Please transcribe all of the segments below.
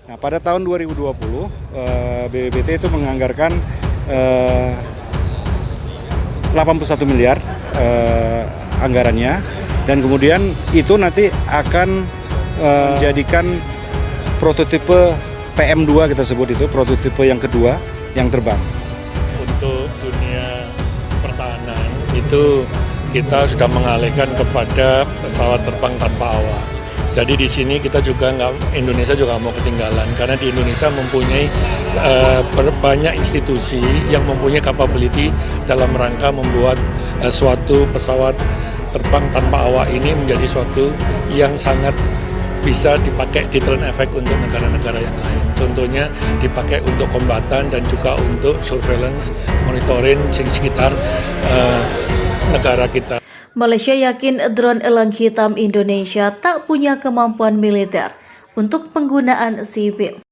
Nah, pada tahun 2020 BPPT itu menganggarkan 81 miliar anggarannya, dan kemudian itu nanti akan menjadikan prototipe PM2, kita sebut itu prototipe yang kedua yang terbang. Untuk dunia pertahanan itu kita sudah mengalihkan kepada pesawat terbang tanpa awak. Jadi di sini kita juga Indonesia juga nggak mau ketinggalan, karena di Indonesia mempunyai banyak institusi yang mempunyai capability dalam rangka membuat suatu pesawat terbang tanpa awak ini menjadi suatu yang sangat bisa dipakai deterrent effect untuk negara-negara yang lain. Contohnya dipakai untuk kombatan dan juga untuk surveillance, monitoring sekitar negara kita. Malaysia yakin drone elang hitam Indonesia tak punya kemampuan militer untuk penggunaan sipil.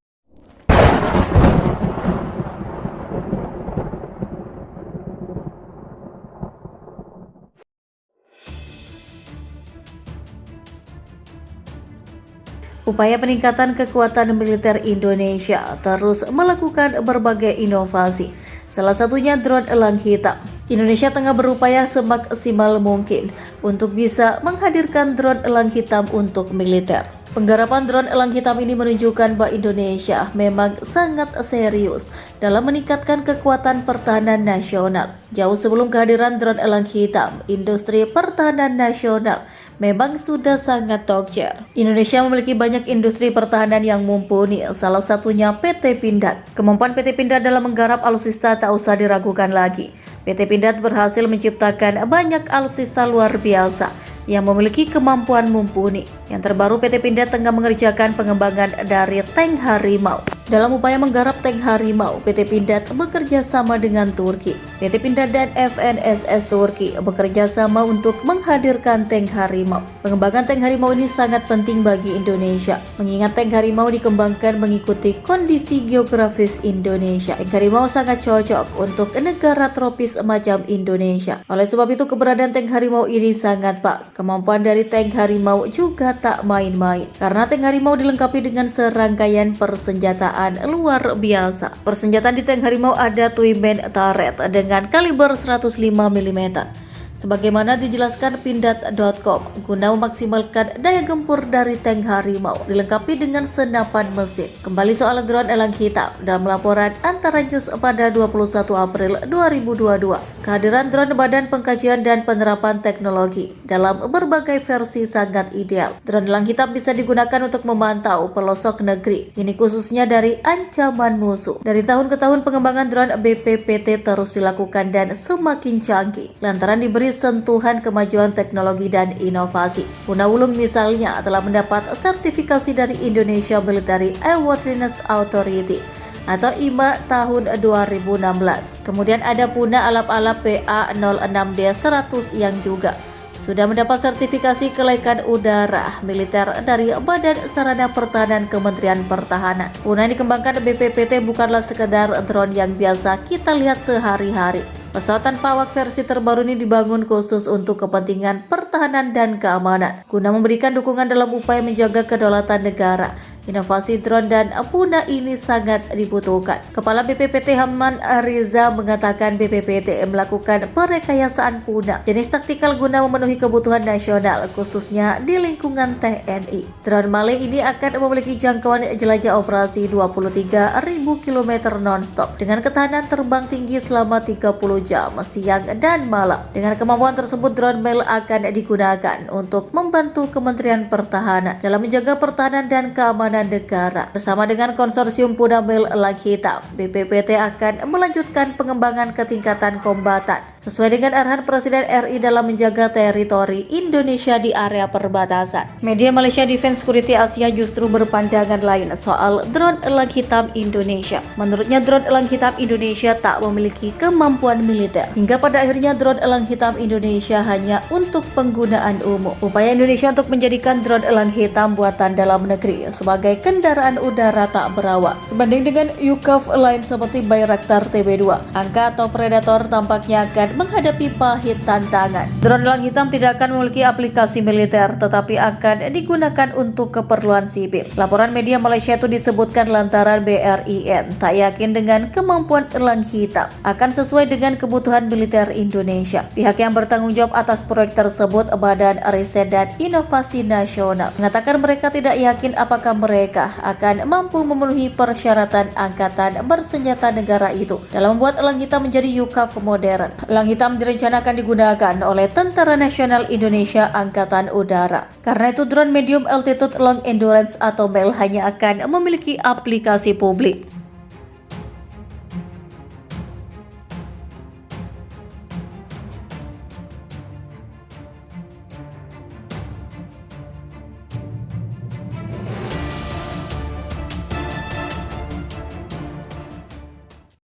Upaya peningkatan kekuatan militer Indonesia terus melakukan berbagai inovasi, salah satunya drone elang hitam. Indonesia tengah berupaya semaksimal mungkin untuk bisa menghadirkan drone elang hitam untuk militer. Penggarapan drone elang hitam ini menunjukkan bahwa Indonesia memang sangat serius dalam meningkatkan kekuatan pertahanan nasional. Jauh sebelum kehadiran drone elang hitam, industri pertahanan nasional memang sudah sangat tokcer. Indonesia memiliki banyak industri pertahanan yang mumpuni, salah satunya PT Pindad. Kemampuan PT Pindad dalam menggarap alutsista tak usah diragukan lagi. PT Pindad berhasil menciptakan banyak alutsista luar biasa yang memiliki kemampuan mumpuni. Yang terbaru, PT Pindad tengah mengerjakan pengembangan dari tank Harimau. Dalam upaya menggarap tank Harimau, PT Pindad bekerja sama dengan Turki. PT Pindad dan FNSS Turki bekerja sama untuk menghadirkan tank Harimau. Pengembangan tank Harimau ini sangat penting bagi Indonesia, mengingat tank Harimau dikembangkan mengikuti kondisi geografis Indonesia. Tank Harimau sangat cocok untuk negara tropis macam Indonesia. Oleh sebab itu, keberadaan tank Harimau ini sangat pas. Kemampuan dari tank Harimau juga tak main-main, karena tank Harimau dilengkapi dengan serangkaian persenjataan luar biasa. Persenjataan di tank Harimau ada twin main turret dengan kaliber 105 mm. Sebagaimana dijelaskan Pindad.com, guna memaksimalkan daya gempur dari tank Harimau, dilengkapi dengan senapan mesin. Kembali soal drone elang hitam, dalam laporan Antara News pada 21 April 2022, kehadiran drone Badan Pengkajian dan Penerapan Teknologi dalam berbagai versi sangat ideal. Drone elang hitam bisa digunakan untuk memantau pelosok negeri, ini khususnya dari ancaman musuh. Dari tahun ke tahun, pengembangan drone BPPT terus dilakukan dan semakin canggih, lantaran diberi sentuhan kemajuan teknologi dan inovasi. Punawulung misalnya telah mendapat sertifikasi dari Indonesia Military Airworthiness Authority atau IMA tahun 2016. Kemudian ada Puna alap-alap PA06D100 yang juga sudah mendapat sertifikasi kelaikan udara militer dari Badan Sarana Pertahanan Kementerian Pertahanan. Puna yang dikembangkan BPPT bukanlah sekedar drone yang biasa kita lihat sehari-hari. Pesawat tanpa awak versi terbaru ini dibangun khusus untuk kepentingan pertahanan dan keamanan, guna memberikan dukungan dalam upaya menjaga kedaulatan negara. Inovasi drone dan Puna ini sangat dibutuhkan. Kepala BPPT Hamman Riza mengatakan BPPT melakukan perekayasaan Puna, jenis taktikal guna memenuhi kebutuhan nasional, khususnya di lingkungan TNI. Drone Maling ini akan memiliki jangkauan jelajah operasi 23.000 km non-stop dengan ketahanan terbang tinggi selama 30 jam siang dan malam. Dengan kemampuan tersebut, drone Mail akan digunakan untuk membantu Kementerian Pertahanan dalam menjaga pertahanan dan keamanan negara. Bersama dengan konsorsium Puna Mail elang hitam, BPPT akan melanjutkan pengembangan ketingkatan kombatan sesuai dengan arahan Presiden RI dalam menjaga teritori Indonesia di area perbatasan. Media Malaysia Defense Security Asia justru berpandangan lain soal drone elang hitam Indonesia. Menurutnya, drone elang hitam Indonesia tak memiliki kemampuan militer. Hingga pada akhirnya drone elang hitam Indonesia hanya untuk penggunaan umum. Upaya Indonesia untuk menjadikan drone elang hitam buatan dalam negeri sebagai sebagai kendaraan udara tak berawak. Sebanding dengan UCAV lain seperti Bayraktar TB2, Angka atau Predator tampaknya akan menghadapi pahit tantangan. Drone elang hitam tidak akan memiliki aplikasi militer, tetapi akan digunakan untuk keperluan sipil. Laporan media Malaysia itu disebutkan lantaran BRIN tak yakin dengan kemampuan elang hitam akan sesuai dengan kebutuhan militer Indonesia. Pihak yang bertanggung jawab atas proyek tersebut, Badan Riset dan Inovasi Nasional, mengatakan mereka tidak yakin apakah mereka akan mampu memenuhi persyaratan angkatan bersenjata negara itu dalam membuat elang hitam menjadi UCAV modern. Elang hitam direncanakan digunakan oleh Tentara Nasional Indonesia Angkatan Udara. Karena itu drone medium altitude long endurance atau MEL hanya akan memiliki aplikasi publik.